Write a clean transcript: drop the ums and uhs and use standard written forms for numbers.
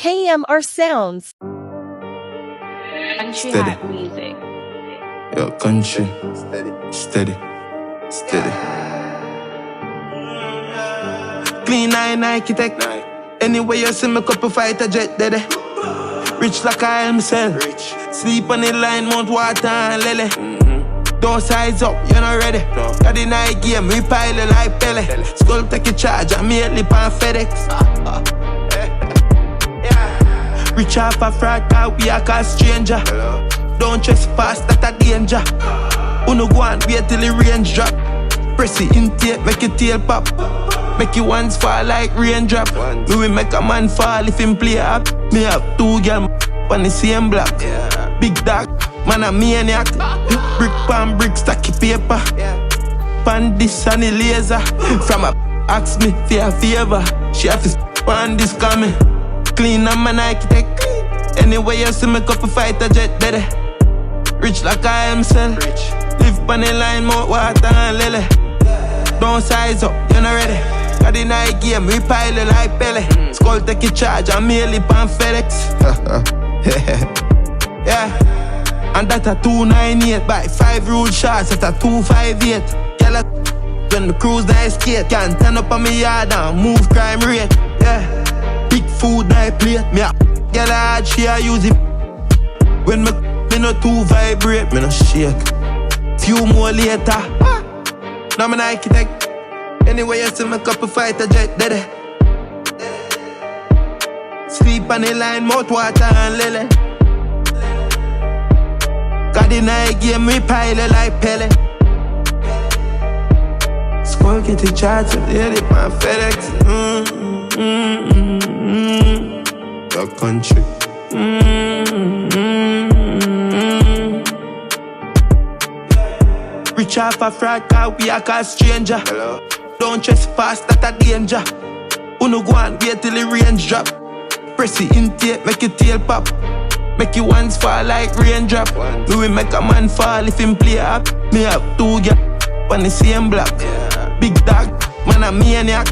KMRSounds. Country Steady. hat music. Yo, country. Steady. Clean Nike tech. Anyway, you see me couple fighter jet daddy. Rich like I am myself. Sleep on the line, mount water and lily. Don't size up, you're not ready. Got the night game, we pile it like Pele. Skull take a charge, I made lip on FedEx. Reach off a fraud car, we are called stranger. Don't trespass, that's a danger. Uno go and wait till the range drop. Press it intake, make your tail pop. Make your ones fall like raindrop. We will make a man fall if him play up. Me have two girl on the same block. Big dog, man a maniac. Brick pan brick, stacky paper. Pan this and the laser. From a ask me for a favor. She have to pan this coming. Clean on my Nike tech. Anyway, you see me couple fighter jet daddy. Rich like I am myself. Live on the line, mount water and lily. Don't size up, you're not ready. Got the night game, we pile it like Pele. Skull take a charge, I mail it on FedEx. Yeah. And that a 298 by 5 rude shots, that's a 258. Girl, when me cruise nice skate, can't turn up on me yard and move crime rate. Yeah. Big food I plate, me a girl hard, she a use it. When me no too vibrate, me no shake. Few more later, now me Nike tech. Anyway, you see me couple fighter jet daddy. Sleep on the line, mouth water and lily. Got the night game, we pile it like Pele. Skull get the charge, so they hit my FedEx. The country. Reach off a fraud car, we are called stranger. Don't trespass, that's a danger. Uno go and wait till the range drop. Press it intake, make your tail pop. Make your ones fall like raindrop. We will make a man fall if him play up. Me have two girl on the same block. Big dog, man a maniac.